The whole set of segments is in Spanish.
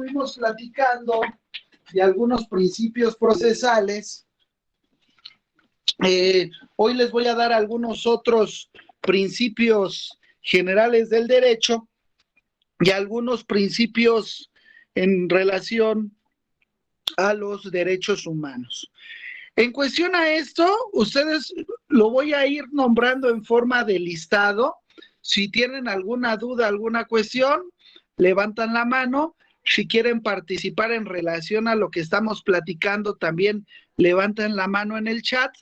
estuvimos platicando de algunos principios procesales, hoy les voy a dar algunos otros principios generales del derecho y algunos principios en relación a los derechos humanos. En cuestión a esto, ustedes lo voy a ir nombrando en forma de listado. Si tienen alguna duda, alguna cuestión, levantan la mano. Si quieren participar en relación a lo que estamos platicando, también levantan la mano en el chat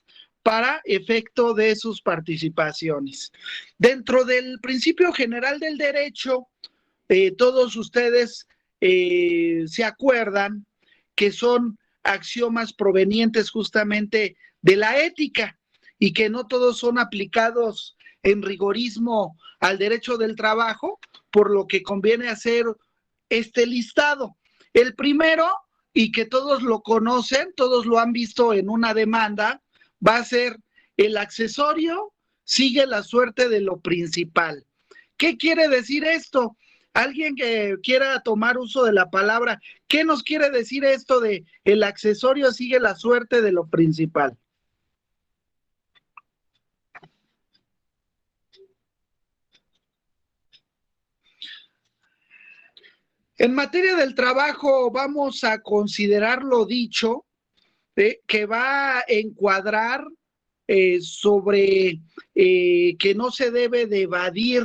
para efecto de sus participaciones. Dentro del principio general del derecho, todos ustedes se acuerdan que son axiomas provenientes justamente de la ética y que no todos son aplicados en rigorismo al derecho del trabajo, por lo que conviene hacer este listado. El primero, y que todos lo conocen, todos lo han visto en una demanda, va a ser el accesorio sigue la suerte de lo principal. ¿Qué quiere decir esto? Alguien que quiera tomar uso de la palabra, ¿qué nos quiere decir esto de el accesorio sigue la suerte de lo principal? En materia del trabajo vamos a considerar lo dicho, que va a encuadrar sobre que no se debe de evadir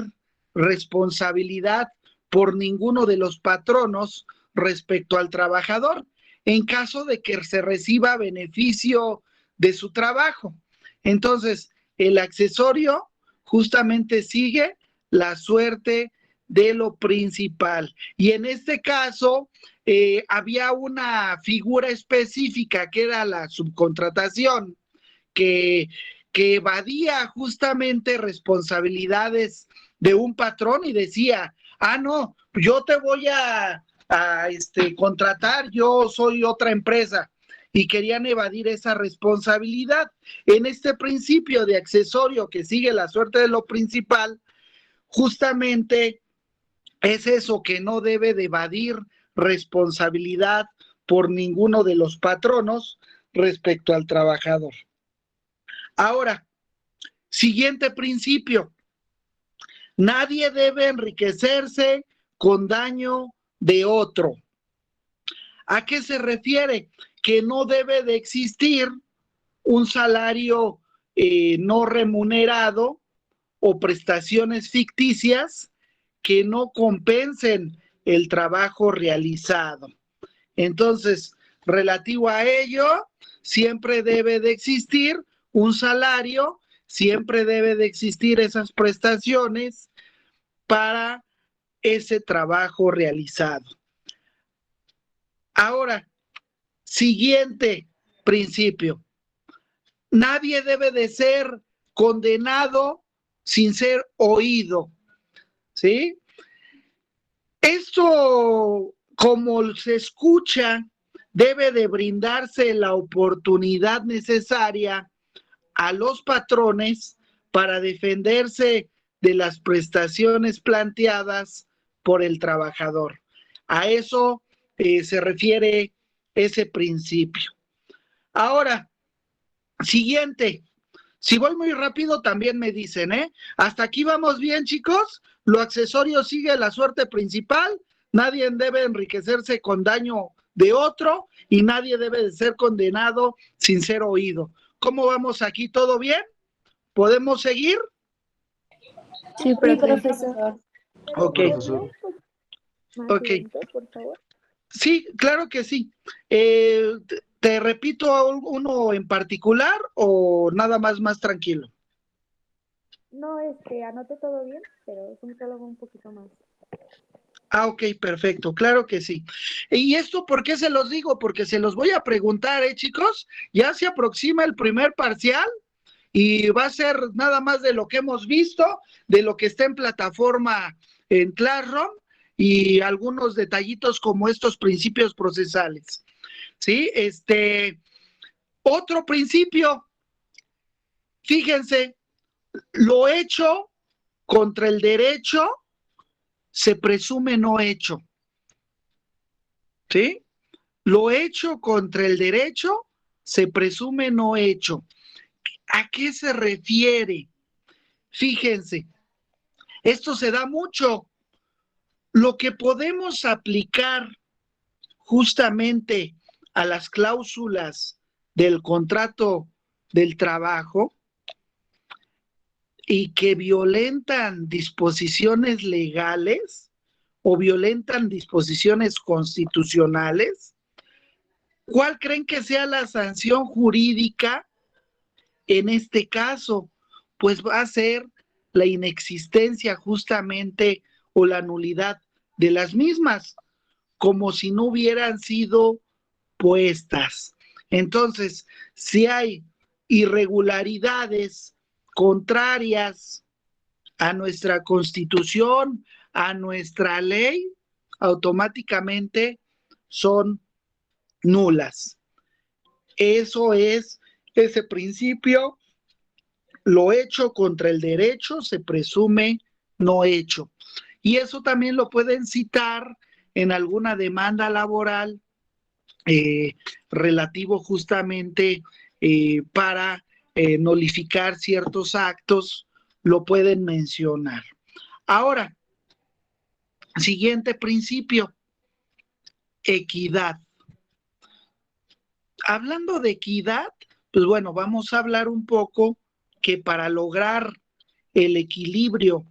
responsabilidad por ninguno de los patronos respecto al trabajador, en caso de que se reciba beneficio de su trabajo. Entonces, el accesorio justamente sigue la suerte de lo principal. Y en este caso, había una figura específica que era la subcontratación, que evadía justamente responsabilidades de un patrón y decía, no, yo te voy a contratar, yo soy otra empresa, y querían evadir esa responsabilidad. En este principio de accesorio que sigue la suerte de lo principal, justamente es eso, que no debe de evadir responsabilidad por ninguno de los patronos respecto al trabajador. Ahora, siguiente principio, nadie debe enriquecerse con daño de otro. ¿A qué se refiere? Que no debe de existir un salario no remunerado o prestaciones ficticias que no compensen el trabajo realizado. Entonces, relativo a ello, siempre debe de existir un salario, siempre debe de existir esas prestaciones para ese trabajo realizado. Ahora, siguiente principio. Nadie debe de ser condenado sin ser oído, ¿sí? Esto, como se escucha, debe de brindarse la oportunidad necesaria a los patrones para defenderse de las prestaciones planteadas por el trabajador. A eso se refiere ese principio. Ahora, siguiente. Si voy muy rápido, también me dicen, ¿eh? Hasta aquí vamos bien, chicos. Lo accesorio sigue la suerte principal. Nadie debe enriquecerse con daño de otro y nadie debe de ser condenado sin ser oído. ¿Cómo vamos aquí? ¿Todo bien? ¿Podemos seguir? Sí, profesor. Ok. Profesor. Ok. Por favor. Sí, claro que sí. ¿Te repito uno en particular o nada más tranquilo? No, anoté todo bien, pero es un prólogo un poquito más. Ok, perfecto, claro que sí. ¿Y esto por qué se los digo? Porque se los voy a preguntar, chicos. Ya se aproxima el primer parcial y va a ser nada más de lo que hemos visto, de lo que está en plataforma en Classroom y algunos detallitos como estos principios procesales. ¿Sí? Otro principio, fíjense, lo hecho contra el derecho se presume no hecho. ¿sí? Lo hecho contra el derecho se presume no hecho. ¿A qué se refiere? Fíjense, esto se da mucho. Lo que podemos aplicar justamente a las cláusulas del contrato del trabajo y que violentan disposiciones legales o violentan disposiciones constitucionales, ¿cuál creen que sea la sanción jurídica en este caso? Pues va a ser la inexistencia justamente o la nulidad de las mismas, como si no hubieran sido puestas. Entonces, si hay irregularidades contrarias a nuestra Constitución, a nuestra ley, automáticamente son nulas. Eso es ese principio. Lo hecho contra el derecho se presume no hecho. Y eso también lo pueden citar en alguna demanda laboral relativo justamente para nullificar ciertos actos, lo pueden mencionar. Ahora, siguiente principio, equidad. Hablando de equidad, pues bueno, vamos a hablar un poco que para lograr el equilibrio,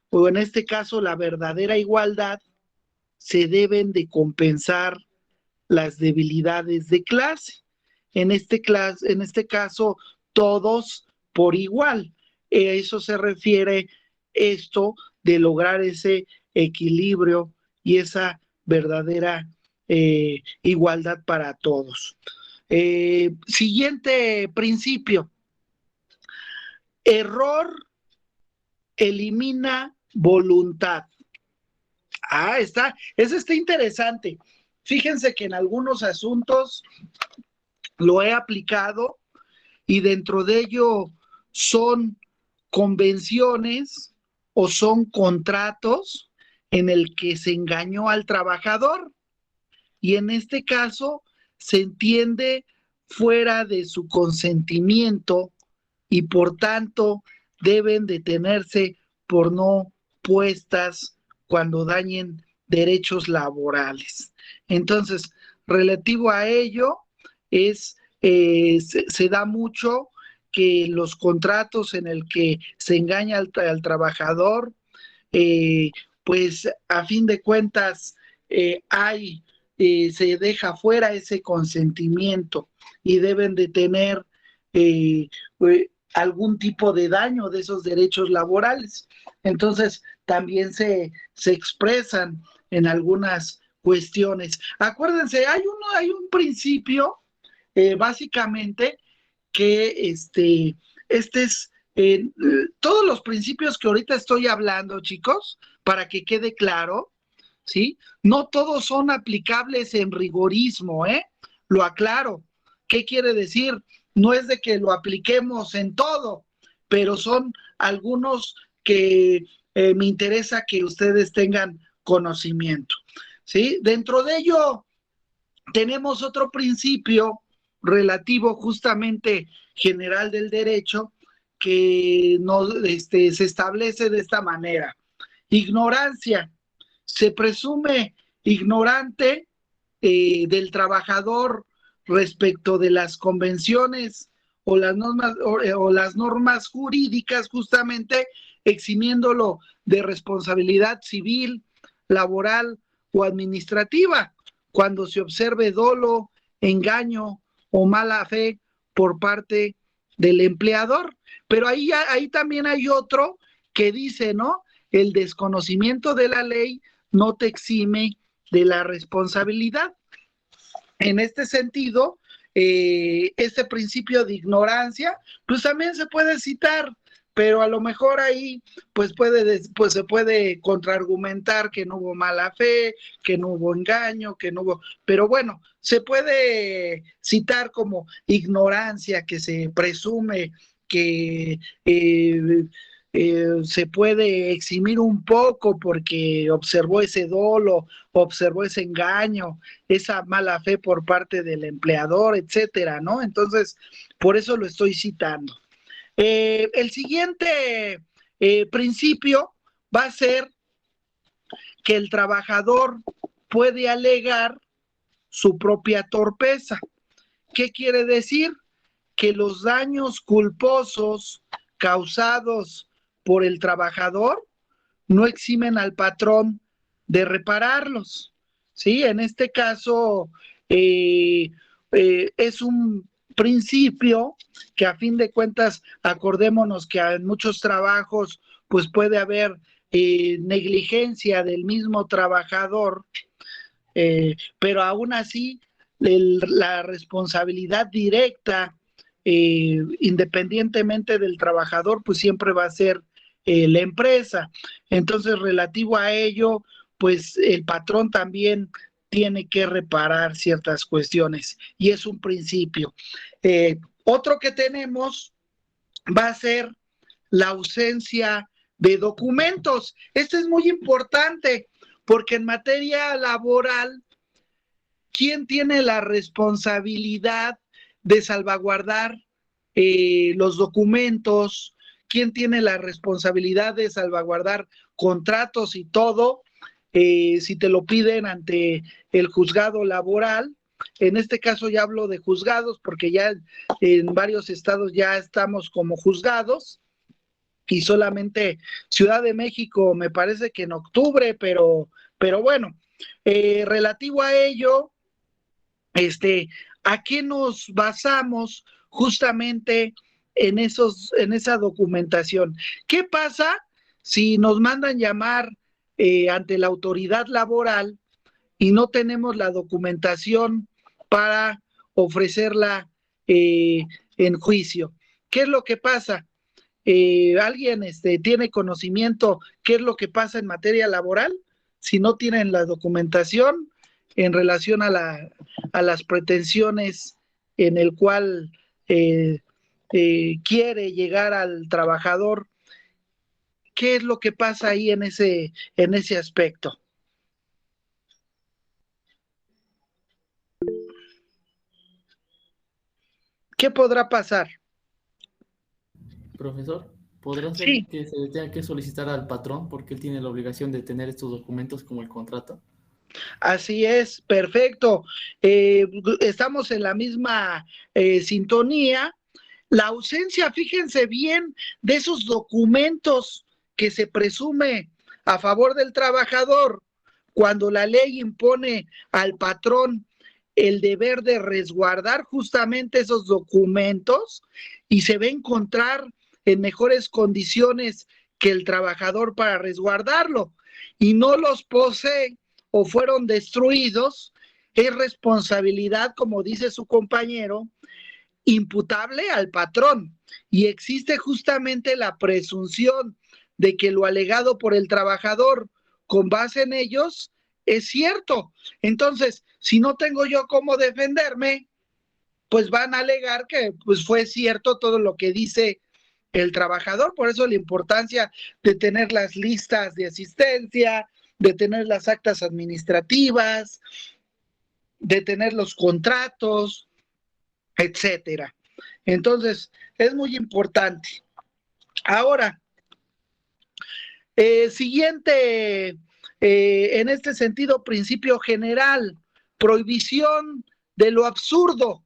o en este caso la verdadera igualdad, se deben de compensar las debilidades de clase. En este caso, todos por igual. A eso se refiere esto de lograr ese equilibrio y esa verdadera igualdad para todos. Siguiente principio. Error elimina voluntad. Eso está interesante. Fíjense que en algunos asuntos lo he aplicado y dentro de ello son convenciones o son contratos en el que se engañó al trabajador y en este caso se entiende fuera de su consentimiento y por tanto deben detenerse por no puestas cuando dañen derechos laborales. Entonces, relativo a ello, se da mucho que los contratos en el que se engaña al trabajador, pues a fin de cuentas se deja fuera ese consentimiento y deben de tener eh, algún tipo de daño de esos derechos laborales. Entonces, también se expresan en algunas cuestiones. Acuérdense, hay un principio, básicamente, que este es todos los principios que ahorita estoy hablando, chicos, para que quede claro, ¿sí? No todos son aplicables en rigorismo, ¿eh? Lo aclaro. ¿Qué quiere decir? No es de que lo apliquemos en todo, pero son algunos que me interesa que ustedes tengan conocimiento, ¿sí? Dentro de ello tenemos otro principio relativo justamente general del derecho que se establece de esta manera. Ignorancia. Se presume ignorante del trabajador respecto de las convenciones o las normas jurídicas, justamente eximiéndolo de responsabilidad civil, laboral o administrativa cuando se observe dolo, engaño o mala fe por parte del empleador. Pero ahí también hay otro que dice, ¿no? El desconocimiento de la ley no te exime de la responsabilidad. En este sentido, este principio de ignorancia, pues también se puede citar, pero a lo mejor ahí pues se puede contraargumentar que no hubo mala fe, que no hubo engaño, que no hubo, pero bueno, se puede citar como ignorancia que se presume que se puede eximir un poco porque observó ese dolo, observó ese engaño, esa mala fe por parte del empleador, etcétera, ¿no? Entonces, por eso lo estoy citando. El siguiente principio va a ser que el trabajador puede alegar su propia torpeza. ¿Qué quiere decir? Que los daños culposos causados por el trabajador no eximen al patrón de repararlos. ¿Sí? En este caso, es un principio que a fin de cuentas, acordémonos que en muchos trabajos pues puede haber negligencia del mismo trabajador, pero aún así la responsabilidad directa, independientemente del trabajador, pues siempre va a ser la empresa. Entonces, relativo a ello, pues el patrón también tiene que reparar ciertas cuestiones y es un principio. Otro que tenemos va a ser la ausencia de documentos. Esto es muy importante porque en materia laboral, ¿quién tiene la responsabilidad de salvaguardar los documentos? ¿Quién tiene la responsabilidad de salvaguardar contratos y todo? Si te lo piden ante el juzgado laboral. En este caso ya hablo de juzgados porque ya en varios estados ya estamos como juzgados y solamente Ciudad de México me parece que en octubre, pero bueno, relativo a ello, ¿a qué nos basamos justamente en esa documentación? ¿Qué pasa si nos mandan llamar ante la autoridad laboral y no tenemos la documentación para ofrecerla en juicio? ¿Qué es lo que pasa? ¿Alguien tiene conocimiento qué es lo que pasa en materia laboral? Si no tienen la documentación en relación a las pretensiones en el cual quiere llegar al trabajador, ¿qué es lo que pasa ahí en ese aspecto? ¿Qué podrá pasar? Profesor, ¿podrá ser Sí, que se le tenga que solicitar al patrón porque él tiene la obligación de tener estos documentos como el contrato? así es, perfecto. Estamos en la misma sintonía. La ausencia, fíjense bien, de esos documentos que se presume a favor del trabajador, cuando la ley impone al patrón el deber de resguardar justamente esos documentos y se ve encontrar en mejores condiciones que el trabajador para resguardarlo y no los posee o fueron destruidos, es responsabilidad, como dice su compañero, imputable al patrón y existe justamente la presunción de que lo alegado por el trabajador con base en ellos es cierto. Entonces, si no tengo yo cómo defenderme, pues van a alegar que pues fue cierto todo lo que dice el trabajador. Por eso la importancia de tener las listas de asistencia, de tener las actas administrativas, de tener los contratos, etcétera. Entonces, es muy importante. Ahora, siguiente, en este sentido, principio general, prohibición de lo absurdo.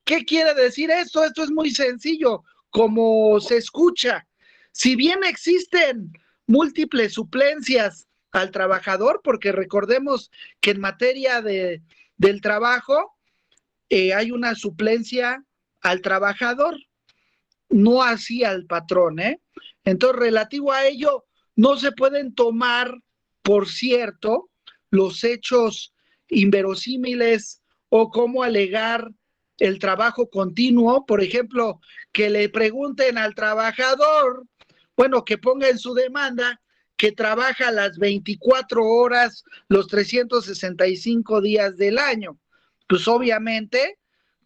¿Qué quiere decir esto? Esto es muy sencillo, como se escucha. Si bien existen múltiples suplencias al trabajador, porque recordemos que en materia del trabajo hay una suplencia al trabajador, no así al patrón, ¿eh? Entonces, relativo a ello, no se pueden tomar por cierto los hechos inverosímiles o cómo alegar el trabajo continuo, por ejemplo, que le pregunten al trabajador, bueno, que ponga en su demanda que trabaja las 24 horas, los 365 días del año. Pues obviamente,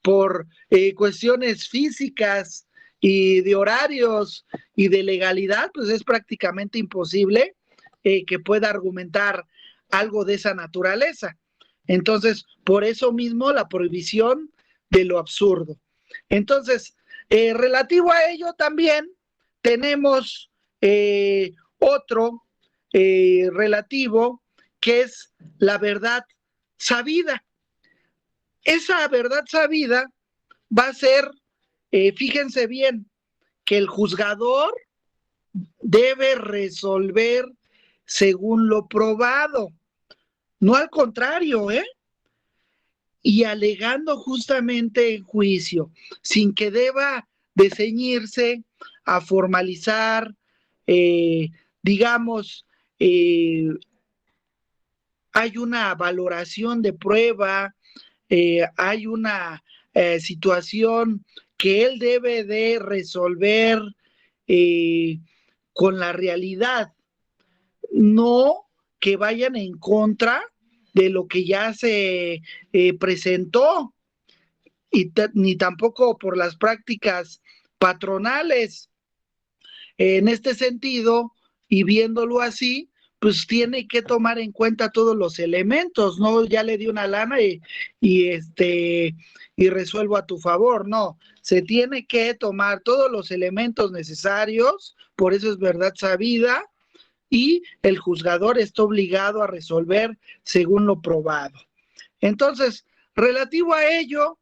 por cuestiones físicas y de horarios y de legalidad, pues es prácticamente imposible que pueda argumentar algo de esa naturaleza. Entonces, por eso mismo la prohibición de lo absurdo. Entonces, relativo a ello también tenemos otro relativo, que es la verdad sabida. Esa verdad sabida va a ser, fíjense bien, que el juzgador debe resolver según lo probado, no al contrario, y alegando justamente en juicio, sin que deba de ceñirse a formalizar, digamos, hay una valoración de prueba, hay una situación que él debe de resolver eh, con la realidad, no que vayan en contra de lo que ya se presentó, y ni tampoco por las prácticas patronales. En este sentido, y viéndolo así, pues tiene que tomar en cuenta todos los elementos, no ya le di una lana y resuelvo a tu favor, no, se tiene que tomar todos los elementos necesarios, por eso es verdad sabida, y el juzgador está obligado a resolver según lo probado. Entonces, relativo a ello,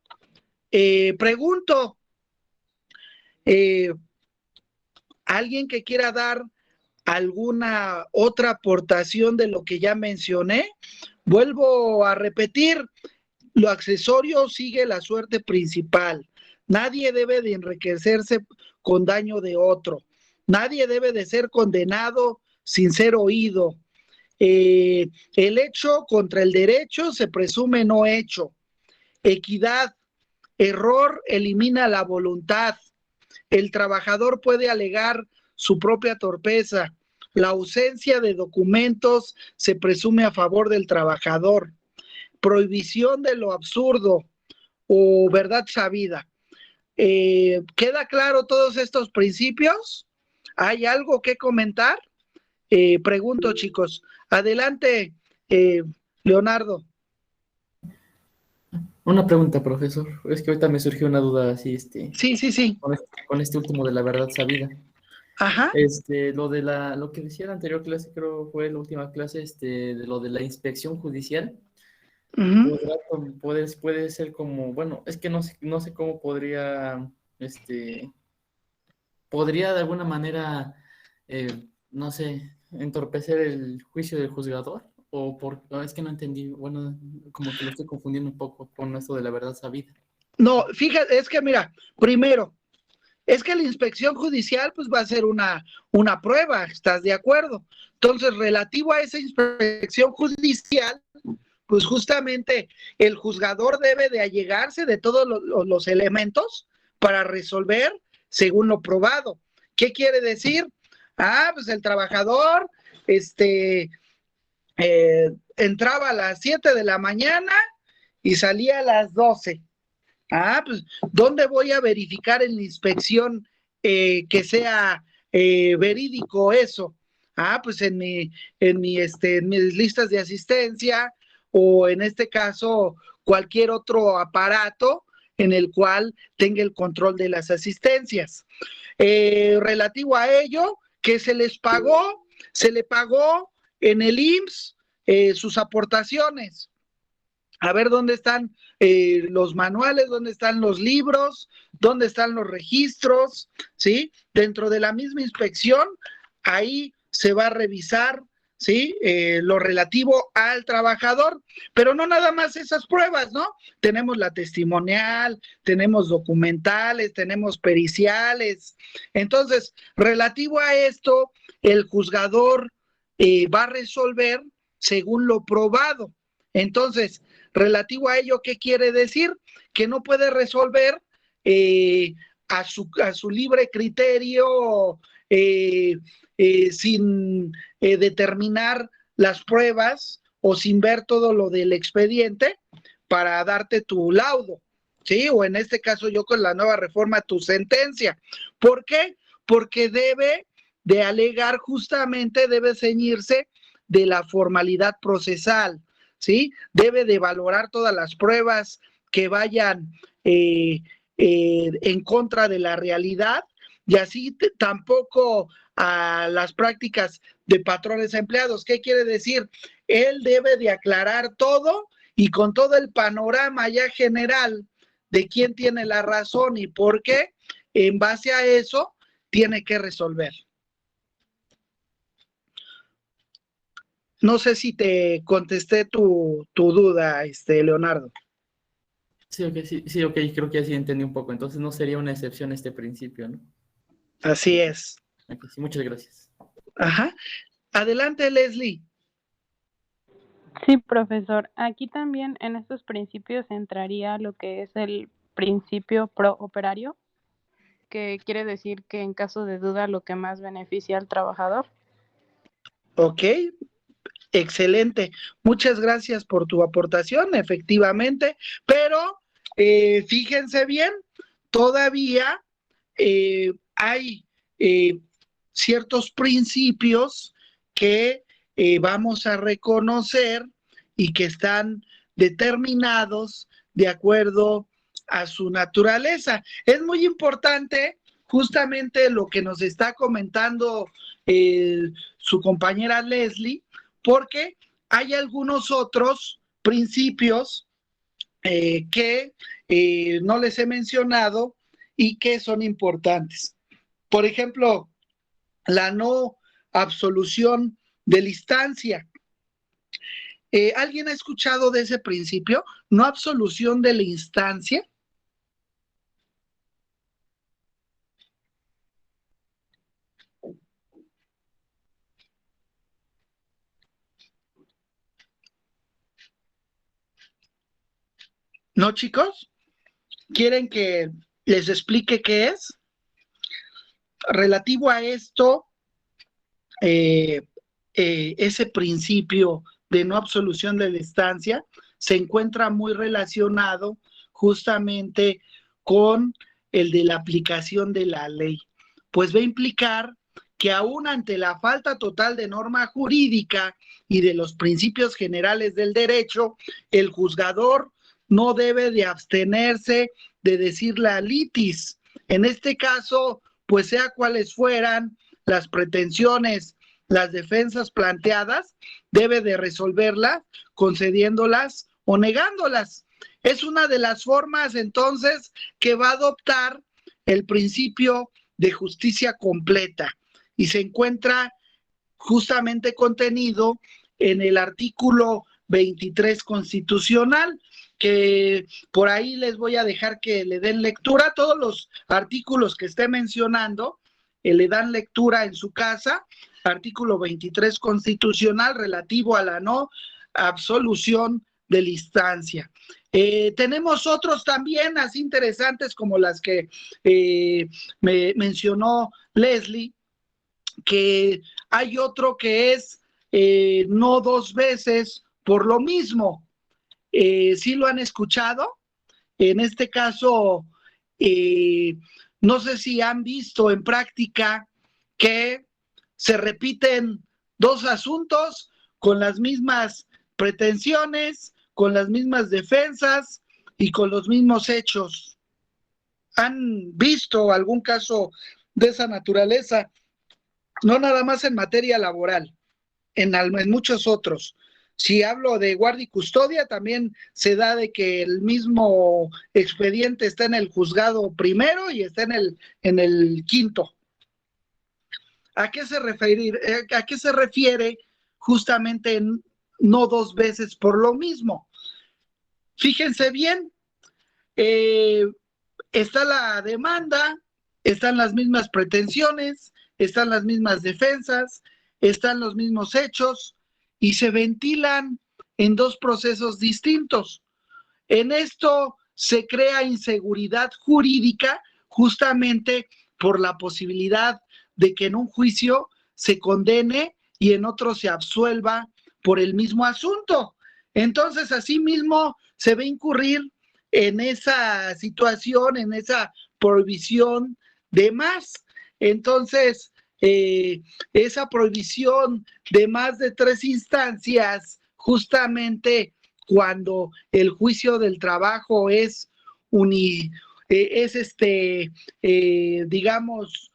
pregunto, ¿alguien que quiera dar alguna otra aportación de lo que ya mencioné? Vuelvo a repetir, lo accesorio sigue la suerte principal. Nadie debe de enriquecerse con daño de otro. Nadie debe de ser condenado sin ser oído. El hecho contra el derecho se presume no hecho. Equidad, error elimina la voluntad. El trabajador puede alegar su propia torpeza. La ausencia de documentos se presume a favor del trabajador. Prohibición de lo absurdo o verdad sabida. ¿Queda claro todos estos principios? ¿Hay algo que comentar? Pregunto, chicos. Adelante, Leonardo. Una pregunta, profesor. Es que ahorita me surgió una duda así, Sí. con este último de la verdad sabida. Ajá. Lo que decía en la anterior clase, creo fue la última clase, de lo de la inspección judicial. Uh-huh. Puede ser como, bueno, es que no sé cómo podría de alguna manera, no sé, entorpecer el juicio del juzgador, no, es que no entendí, bueno, como que lo estoy confundiendo un poco con esto de la verdad sabida. No, fíjate, es que mira, primero, es que la inspección judicial pues va a ser una prueba, ¿estás de acuerdo? Entonces, relativo a esa inspección judicial, pues justamente el juzgador debe de allegarse de todos los elementos para resolver según lo probado. ¿Qué quiere decir? Pues el trabajador entraba a las 7 de la mañana y salía a las 12. Pues, ¿dónde voy a verificar en la inspección que sea verídico eso? Pues en mis listas de asistencia, o en este caso cualquier otro aparato en el cual tenga el control de las asistencias. Relativo a ello, que se le pagó en el IMSS sus aportaciones. A ver dónde están los manuales, dónde están los libros, dónde están los registros, ¿sí? Dentro de la misma inspección, ahí se va a revisar, ¿sí? Lo relativo al trabajador, pero no nada más esas pruebas, ¿no? Tenemos la testimonial, tenemos documentales, tenemos periciales. Entonces, relativo a esto, el juzgador va a resolver según lo probado. Entonces, relativo a ello, ¿qué quiere decir? Que no puede resolver a su libre criterio sin determinar las pruebas o sin ver todo lo del expediente para darte tu laudo. ¿sí? O en este caso yo con la nueva reforma, tu sentencia. ¿Por qué? Porque debe de alegar justamente, debe ceñirse de la formalidad procesal, ¿sí? Debe de valorar todas las pruebas que vayan en contra de la realidad y así tampoco a las prácticas de patrones a empleados. ¿Qué quiere decir? Él debe de aclarar todo y con todo el panorama ya general de quién tiene la razón y por qué, en base a eso, tiene que resolver. No sé si te contesté tu duda, Leonardo. Sí, ok, sí, ok, creo que así entendí un poco. Entonces no sería una excepción este principio, ¿no? Así es. Ok, sí, muchas gracias. Ajá. Adelante, Leslie. Sí, profesor. Aquí también en estos principios entraría lo que es el principio pro operario, que quiere decir que en caso de duda lo que más beneficia al trabajador. Ok, excelente. Muchas gracias por tu aportación, efectivamente, pero fíjense bien, todavía hay ciertos principios que vamos a reconocer y que están determinados de acuerdo a su naturaleza. Es muy importante justamente lo que nos está comentando su compañera Leslie, porque hay algunos otros principios que no les he mencionado y que son importantes. Por ejemplo, la no absolución de la instancia. ¿Alguien ha escuchado de ese principio? No absolución de la instancia. ¿No, chicos? ¿Quieren que les explique qué es? Relativo a esto, ese principio de no absolución de la instancia se encuentra muy relacionado justamente con el de la aplicación de la ley, pues va a implicar que aún ante la falta total de norma jurídica y de los principios generales del derecho, el juzgador no debe de abstenerse de decir la litis. En este caso, pues sea cuales fueran las pretensiones, las defensas planteadas, debe de resolverlas concediéndolas o negándolas. Es una de las formas entonces que va a adoptar el principio de justicia completa y se encuentra justamente contenido en el artículo 23 constitucional, que por ahí les voy a dejar que le den lectura. Todos los artículos que esté mencionando, le dan lectura en su casa. Artículo 23 constitucional relativo a la no absolución de la instancia. Tenemos otros también así interesantes como las que me mencionó Leslie, que hay otro que es no dos veces por lo mismo. ¿Sí lo han escuchado? En este caso, no sé si han visto en práctica que se repiten dos asuntos con las mismas pretensiones, con las mismas defensas y con los mismos hechos. ¿Han visto algún caso de esa naturaleza? No nada más en materia laboral, en muchos otros. Si hablo de guardia y custodia, también se da de que el mismo expediente está en el juzgado primero y está en el quinto. ¿A qué se refiere justamente en no dos veces por lo mismo? Fíjense bien, está la demanda, están las mismas pretensiones, están las mismas defensas, están los mismos hechos y se ventilan en dos procesos distintos. En esto se crea inseguridad jurídica justamente por la posibilidad de que en un juicio se condene y en otro se absuelva por el mismo asunto. Entonces, asimismo, se va a incurrir en esa situación, en esa prohibición de más. Entonces, esa prohibición de más de 3 instancias, justamente cuando el juicio del trabajo es digamos,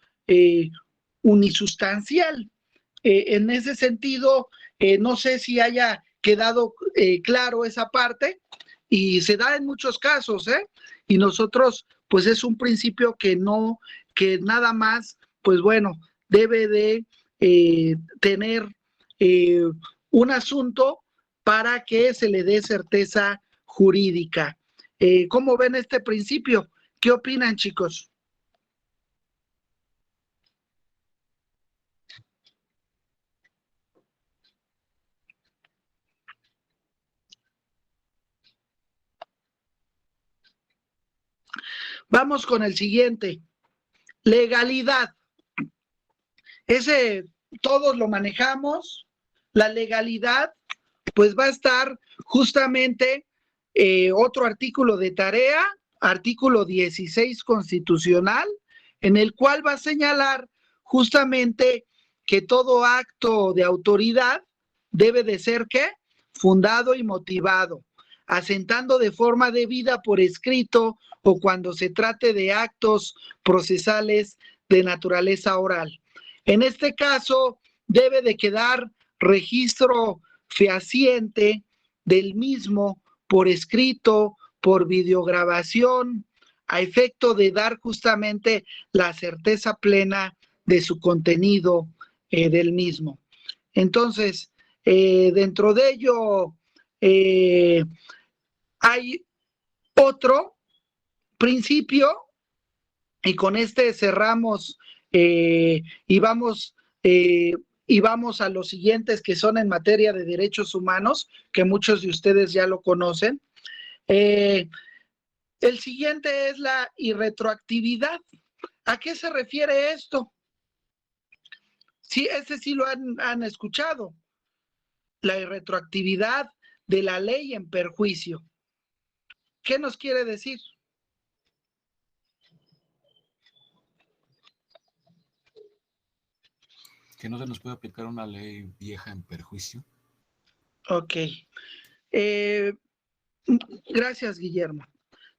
unisustancial. En ese sentido, no sé si haya quedado claro esa parte, y se da en muchos casos, y nosotros, pues es un principio que no, que nada más, pues bueno, debe de tener un asunto para que se le dé certeza jurídica. ¿Cómo ven este principio? ¿Qué opinan, chicos? Vamos con el siguiente. Legalidad. Ese todos lo manejamos. La legalidad, pues va a estar justamente otro artículo de tarea, artículo 16 constitucional, en el cual va a señalar justamente que todo acto de autoridad debe de ser, ¿qué? Fundado y motivado, asentando de forma debida por escrito o cuando se trate de actos procesales de naturaleza oral. En este caso, debe de quedar registro fehaciente del mismo por escrito, por videograbación, a efecto de dar justamente la certeza plena de su contenido del mismo. Entonces, dentro de ello hay otro principio, y con este cerramos y vamos a los siguientes, que son en materia de derechos humanos, que muchos de ustedes ya lo conocen. El siguiente es la irretroactividad. ¿A qué se refiere esto? Sí, ese sí lo han escuchado. La irretroactividad de la ley en perjuicio. ¿Qué nos quiere decir? Que no se nos puede aplicar una ley vieja en perjuicio. Ok. Gracias, Guillermo.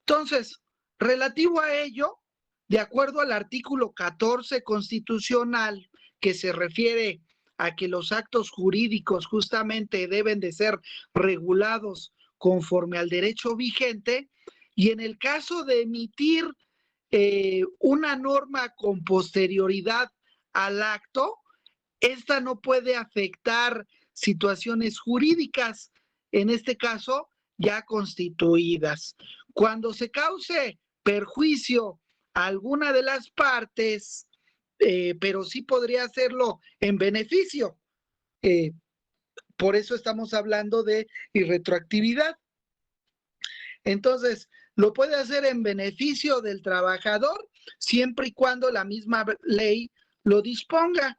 Entonces, relativo a ello, de acuerdo al artículo 14 constitucional, que se refiere a que los actos jurídicos justamente deben de ser regulados conforme al derecho vigente, y en el caso de emitir una norma con posterioridad al acto, esta no puede afectar situaciones jurídicas, en este caso ya constituidas. Cuando se cause perjuicio a alguna de las partes, pero sí podría hacerlo en beneficio. Por eso estamos hablando de irretroactividad. Entonces, lo puede hacer en beneficio del trabajador siempre y cuando la misma ley lo disponga.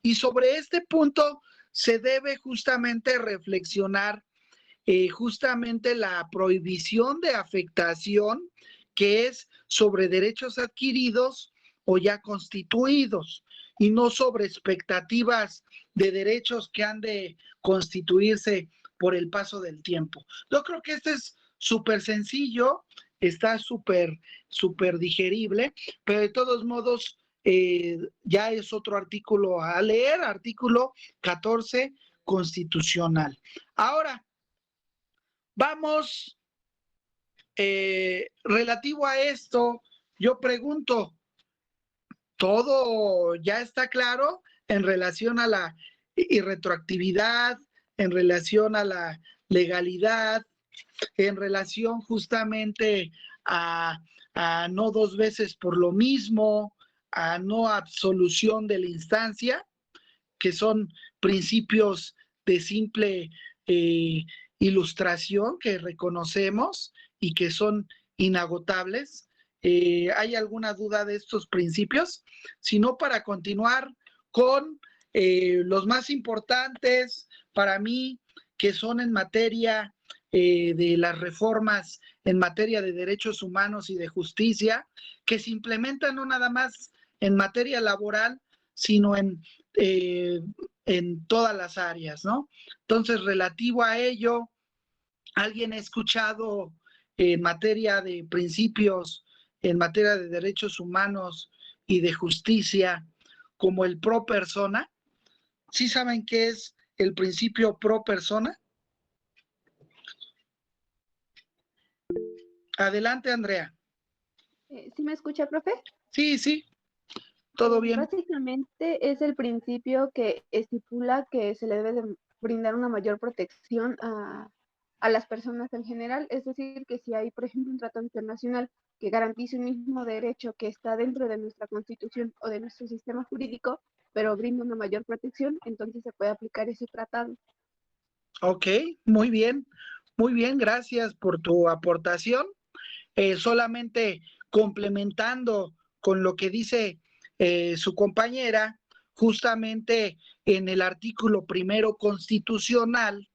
Y sobre este punto se debe justamente reflexionar justamente la prohibición de afectación, que es sobre derechos adquiridos o ya constituidos, y no sobre expectativas de derechos que han de constituirse por el paso del tiempo. Yo creo que este es súper sencillo, está súper digerible, pero de todos modos ya es otro artículo a leer, artículo 14 constitucional. Ahora, vamos, relativo a esto, yo pregunto, ¿todo ya está claro en relación a la irretroactividad, en relación a la legalidad, en relación justamente a no 2 veces por lo mismo, a no absolución de la instancia, que son principios de simple ilustración que reconocemos y que son inagotables? ¿Hay alguna duda de estos principios? Si no, para continuar con los más importantes para mí, que son en materia de las reformas en materia de derechos humanos y de justicia, que se implementan no nada más en materia laboral, sino en todas las áreas, ¿no? Entonces, relativo a ello, ¿alguien ha escuchado en materia de principios, en materia de derechos humanos y de justicia, como el pro persona? ¿Sí saben qué es el principio pro persona? Adelante, Andrea. ¿Sí me escucha, profe? Sí, sí, todo bien. Básicamente es el principio que estipula que se le debe de brindar una mayor protección a las personas en general. Es decir, que si hay, por ejemplo, un tratado internacional que garantice un mismo derecho que está dentro de nuestra Constitución o de nuestro sistema jurídico, pero brinda una mayor protección, entonces se puede aplicar ese tratado. Ok, muy bien, gracias por tu aportación. Solamente complementando con lo que dice su compañera, justamente en el artículo 1 constitucional,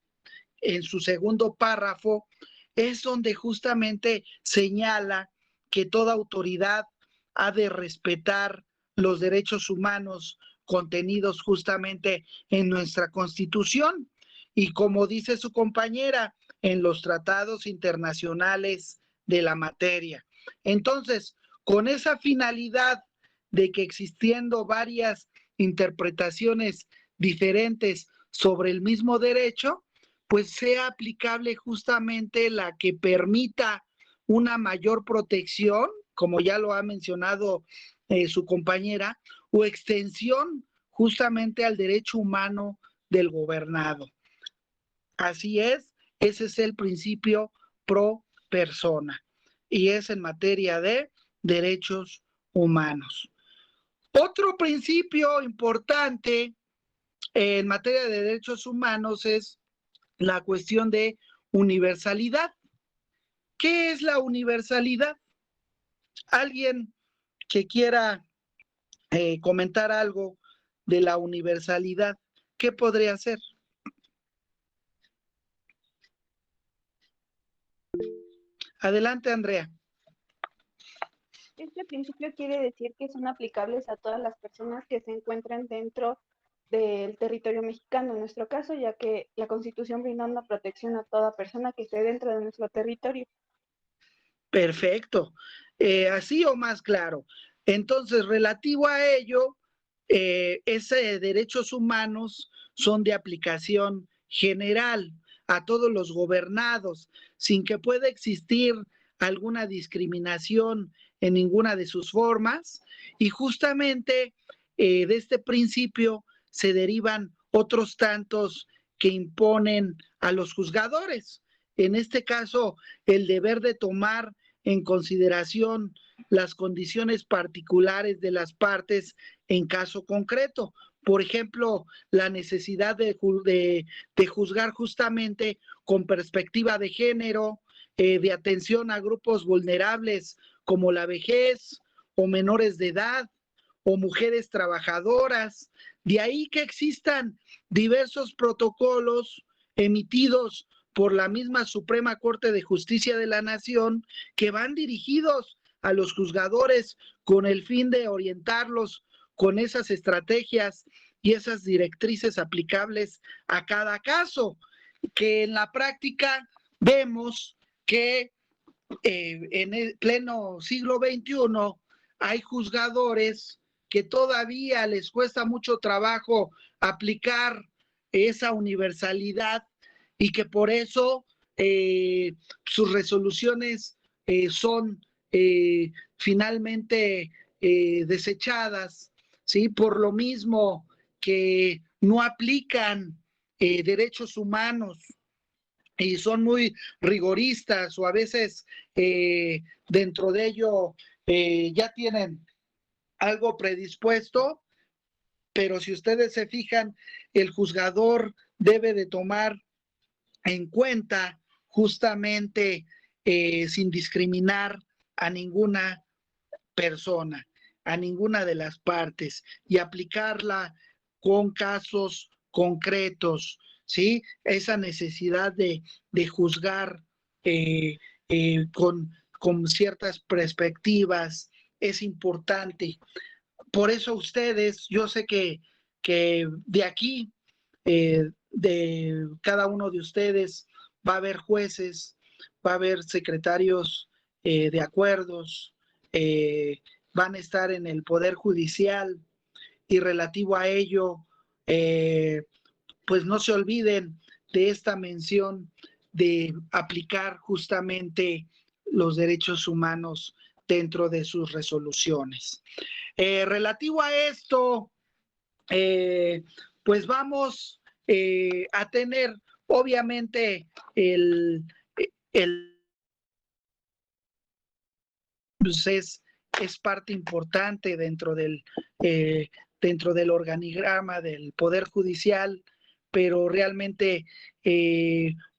en su segundo párrafo, es donde justamente señala que toda autoridad ha de respetar los derechos humanos contenidos justamente en nuestra Constitución. Y como dice su compañera, en los tratados internacionales de la materia. Entonces, con esa finalidad de que existiendo varias interpretaciones diferentes sobre el mismo derecho, pues sea aplicable justamente la que permita una mayor protección, como ya lo ha mencionado su compañera, o extensión justamente al derecho humano del gobernado. Así es, ese es el principio pro persona y es en materia de derechos humanos. Otro principio importante en materia de derechos humanos es la cuestión de universalidad. ¿Qué es la universalidad? ¿Alguien que quiera comentar algo de la universalidad? ¿Qué podría ser? Adelante, Andrea. Este principio quiere decir que son aplicables a todas las personas que se encuentran dentro del territorio mexicano, en nuestro caso, ya que la Constitución brinda una protección a toda persona que esté dentro de nuestro territorio. Perfecto. Así o más claro. Entonces, relativo a ello, ese derechos humanos son de aplicación general a todos los gobernados, sin que pueda existir alguna discriminación en ninguna de sus formas. Y justamente de este principio se derivan otros tantos que imponen a los juzgadores. En este caso, el deber de tomar en consideración las condiciones particulares de las partes en caso concreto. Por ejemplo, la necesidad de juzgar justamente con perspectiva de género, de atención a grupos vulnerables como la vejez o menores de edad o mujeres trabajadoras. De ahí que existan diversos protocolos emitidos por la misma Suprema Corte de Justicia de la Nación que van dirigidos a los juzgadores con el fin de orientarlos con esas estrategias y esas directrices aplicables a cada caso, que en la práctica vemos que en el pleno siglo XXI hay juzgadores que todavía les cuesta mucho trabajo aplicar esa universalidad y que por eso sus resoluciones son finalmente desechadas, ¿sí? Por lo mismo que no aplican derechos humanos y son muy rigoristas o a veces dentro de ello ya tienen algo predispuesto, pero si ustedes se fijan, el juzgador debe de tomar en cuenta justamente sin discriminar a ninguna persona, a ninguna de las partes y aplicarla con casos concretos, ¿sí? Esa necesidad de juzgar con ciertas perspectivas es importante. Por eso ustedes, yo sé que de aquí, de cada uno de ustedes, va a haber jueces, va a haber secretarios de acuerdos, van a estar en el Poder Judicial y relativo a ello, pues no se olviden de esta mención de aplicar justamente los derechos humanos dentro de sus resoluciones. Relativo a esto, pues vamos a tener obviamente pues es parte importante dentro del organigrama del Poder Judicial, pero realmente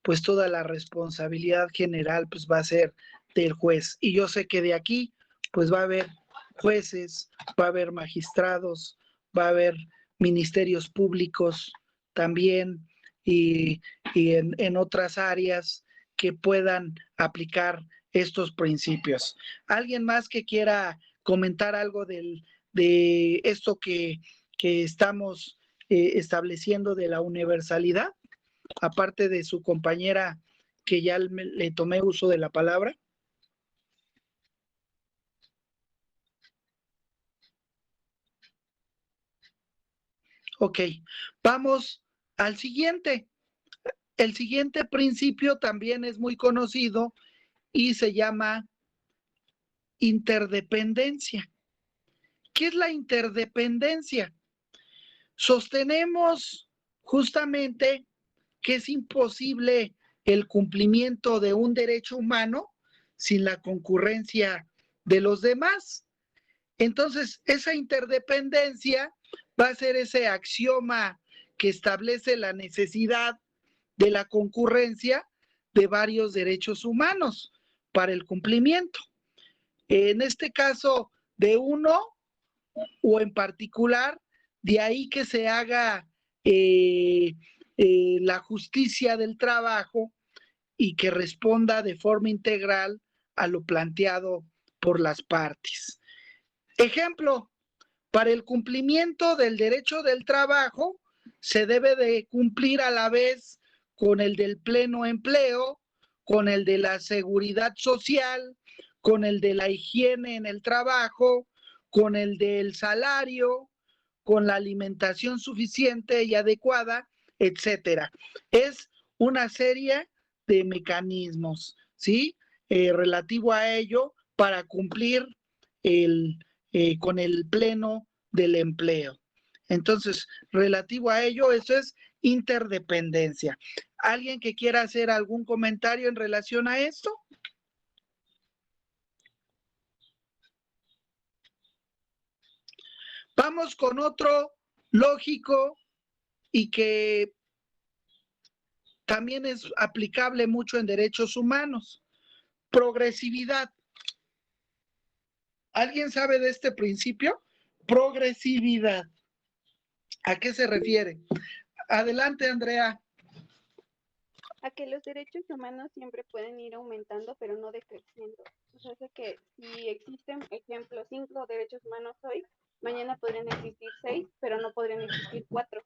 pues toda la responsabilidad general pues va a ser del juez. Y yo sé que de aquí pues va a haber jueces, va a haber magistrados, va a haber ministerios públicos también y en otras áreas que puedan aplicar estos principios. ¿Alguien más que quiera comentar algo de esto que estamos estableciendo de la universalidad? Aparte de su compañera que ya le tomé uso de la palabra. Ok, vamos al siguiente. El siguiente principio también es muy conocido y se llama interdependencia. ¿Qué es la interdependencia? Sostenemos justamente que es imposible el cumplimiento de un derecho humano sin la concurrencia de los demás. Entonces, esa interdependencia va a ser ese axioma que establece la necesidad de la concurrencia de varios derechos humanos para el cumplimiento. En este caso, de uno o en particular, de ahí que se haga la justicia del trabajo y que responda de forma integral a lo planteado por las partes. Ejemplo, para el cumplimiento del derecho del trabajo se debe de cumplir a la vez con el del pleno empleo, con el de la seguridad social, con el de la higiene en el trabajo, con el del salario, con la alimentación suficiente y adecuada, etcétera. Es una serie de mecanismos, ¿sí? Relativo a ello para cumplir con el pleno del empleo. Entonces, relativo a ello, eso es interdependencia. ¿Alguien que quiera hacer algún comentario en relación a esto? Vamos con otro lógico y que también es aplicable mucho en derechos humanos. Progresividad. ¿Alguien sabe de este principio? Progresividad. ¿A qué se refiere? Adelante, Andrea. A que los derechos humanos siempre pueden ir aumentando, pero no decreciendo. O sea, hace que si existen, ejemplo, 5 derechos humanos hoy, mañana podrían existir 6, pero no podrían existir 4.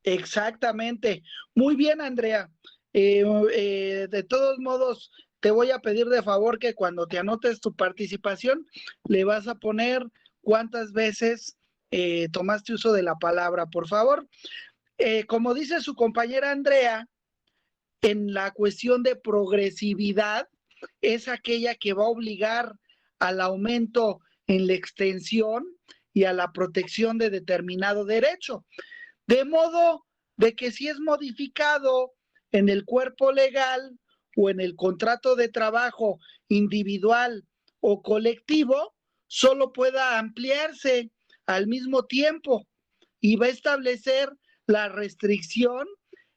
Exactamente. Muy bien, Andrea. De todos modos, te voy a pedir de favor que cuando te anotes tu participación, le vas a poner cuántas veces tomaste uso de la palabra, por favor. Como dice su compañera Andrea, en la cuestión de progresividad, es aquella que va a obligar al aumento en la extensión y a la protección de determinado derecho. De modo de que si es modificado en el cuerpo legal o en el contrato de trabajo individual o colectivo, solo pueda ampliarse al mismo tiempo y va a establecer la restricción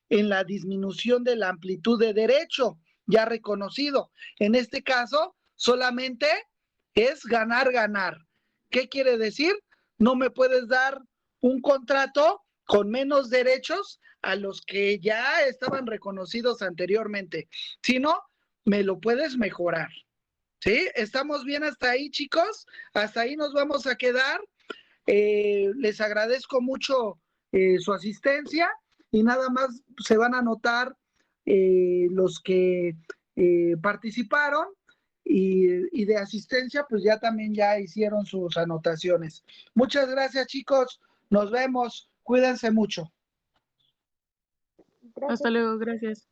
en la disminución de la amplitud de derecho ya reconocido. En este caso, solamente es ganar, ganar. ¿Qué quiere decir? No me puedes dar un contrato con menos derechos a los que ya estaban reconocidos anteriormente. Si no, me lo puedes mejorar. ¿Sí? ¿Estamos bien hasta ahí, chicos? Hasta ahí nos vamos a quedar. Les agradezco mucho su asistencia y nada más se van a anotar los que participaron y de asistencia pues ya también ya hicieron sus anotaciones. Muchas gracias, chicos, nos vemos, cuídense mucho. Gracias. Hasta luego, gracias.